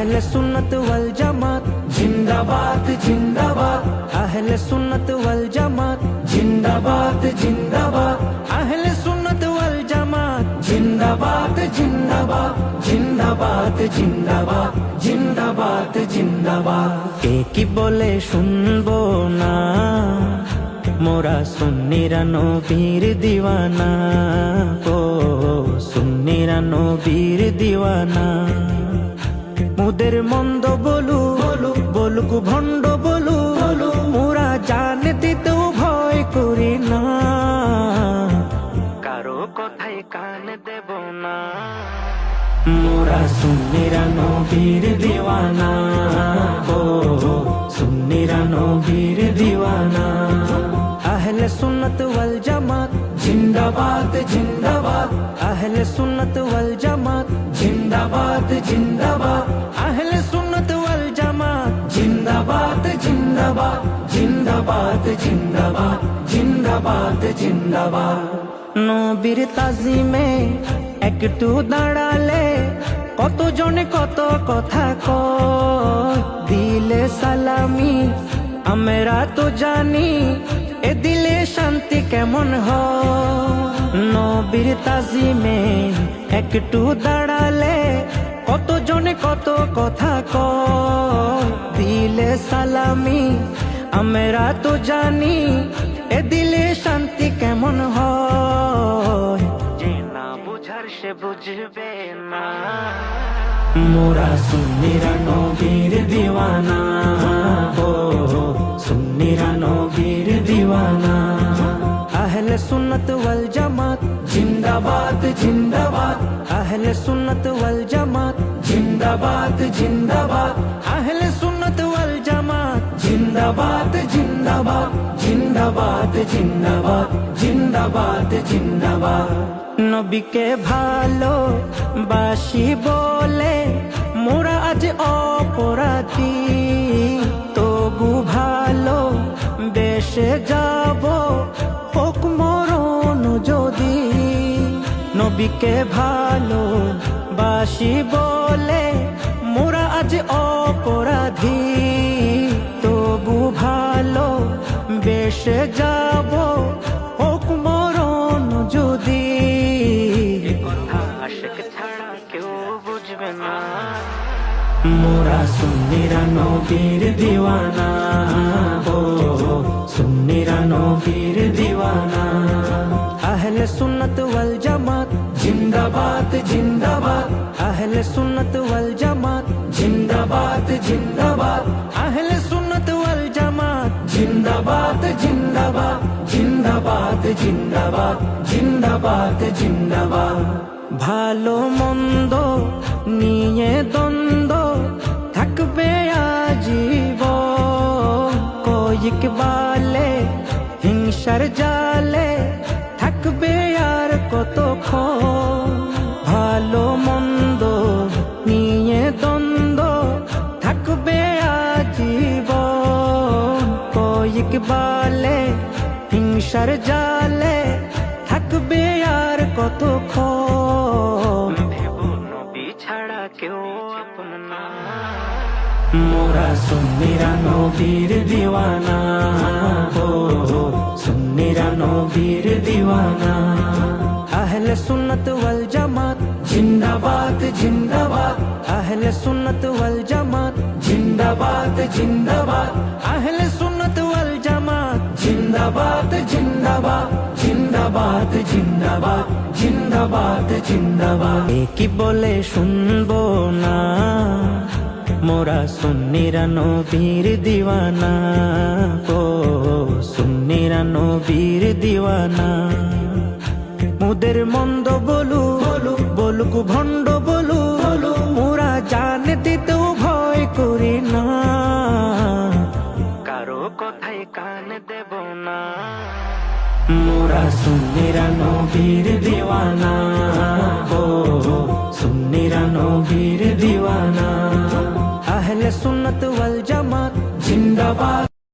আহলে সুন্নাত ওয়াল জামাত জিন্দাবাদ জিন্দাবাদ, আহলে সুন্নাত ওয়াল জামাত জিন্দাবাদ জিন্দাবাদ, আহলে সুন্নাত ওয়াল জামাত জিন্দাবাদ জিন্দাবাদ, জিন্দাবাদ জিন্দাবাদ, জিন্দাবাদ জিন্দাবাদ। কে কি বলে শুনবো না, মোরা সুন্নিরা নবীর দিওয়ানা, ও সুন্নিরা নবীর দিওয়ানা। মুদের মন্দ বলু বলুক ভণ্ড বলু, মোরা জান দিতেও ভয় করি না, কারো কথায় কান দেব না। মোরা সুন্নিরা নবীর দিওয়ানা, ও সুন্নিরা নবীর দিওয়ানা। আহলে সুন্নাত ওয়াল জামাত জিন্দাবাদ জিন্দাবাদ, আহলে সুন্নাত ওয়াল জামাত জিন্দাবাদ জিন্দাবাদ, আহলে সুন্নাত ওয়াল জামাত জিন্দাবাদ জিন্দাবাদ, জিন্দাবাদ জিন্দাবাদ, জিন্দাবাদ জিন্দাবাদ। নবীর তাজিমে একটু দাঁড়ালে কত জনে কত কথা কয়, দিলে সালামি আমরা তো জানি, এ দিলে শান্তি কেমন হয়। নবীর তাজিমে একটু দাঁড়ালে কত জনে কত কথা কয়, দিলে সালামি আমরা তো জানি, এ দিলে শান্তি কেমন হয়। যে না বুঝার সে বুঝবে না, মোরা সুন্নিরা নবীর দিওয়ানা, ও সুন্নিরা নবীর দিওয়ানা। আহলে সুন্নাত ওয়াল জামাত জিন্দাবাদ জিন্দাবাদ, আহলে সুন্নাত ওয়াল জামাত জিন্দাবাদ জিন্দাবাদ, আহলে সুন্নাত ওয়াল জামাত জিন্দাবাদ জিন্দাবাদ, জিন্দাবাদ জিন্দাবাদ, জিন্দাবাদ জিন্দাবাদ। নবীকে ভালো বাসি বলে মোরা আজ অপরাধী, তবু ভালো বেশে যাব হোক মরণ যদি। নবীকে ভালো বাসি বলে মোরা আজ অপরাধী, তবু ভালো বেশে যাব হোক মরণ যদি। আশিক ছাড়া কেউ বুঝবে না, মোরা সুন্নিরা নবীর দিওয়ানা, ও সুন্নিরা নবীর দিওয়ানা। আহলে সুন্নাত ওয়াল জামাত জিন্দাবাদ জিন্দাবাদ, আহলে সুন্নাত ওয়াল জামাত জিন্দাবাদ জিন্দাবাদ, আহলে সুন্নাত ওয়াল জামাত জিন্দাবাদ জিন্দাবাদ, জিন্দাবাদ জিন্দাবাদ, জিন্দাবাদ জিন্দাবাদ। ভালো মন্দ নিয়ে দ্বন্দ্ব থাকবে আজীবন, কয়েক বালে হিংসার জালে থাকবে আর কতক্ষণ। ভালো মন্দ নিয়ে দ্বন্দ্ব থাকবে আজীবন, কয়েক বালে হিংসার জালে থাকবে আর কতক্ষণ। নবী ছাড়া কেউ আপন না, মোরা সুন্নিরা নবীর দিওয়ানা, ও সুন্নিরা নবীর দিওয়ানা। আহলে সুন্নাত ওয়াল জামাত জিন্দাবাদ জিন্দাবাদ, আহলে সুন্নাত ওয়াল জামাত জিন্দাবাদ জিন্দাবাদ, আহলে সুন্নাত ওয়াল জামাত জিন্দাবাদ জিন্দাবাদ, জিন্দাবাদ জিন্দাবাদ, জিন্দাবাদ জিন্দাবাদ। এ কি বলে শুনবো না, মোরা সুন্নিরা নবীর দিওয়ানা, ও সুন্নিরা নবীর দিওয়ানা। মুদের মন্দ বলু বলুক ভণ্ড বলু, মোরা জান দিতেও ভয় করি না, কারো কথায় কান দেব না। মোরা সুন্নিরা নবীর দিওয়ানা, ও সুন্নিরা নবীর দিওয়ানা। আহলে সুন্নাত ওয়াল জামাত জিন্দাবাদ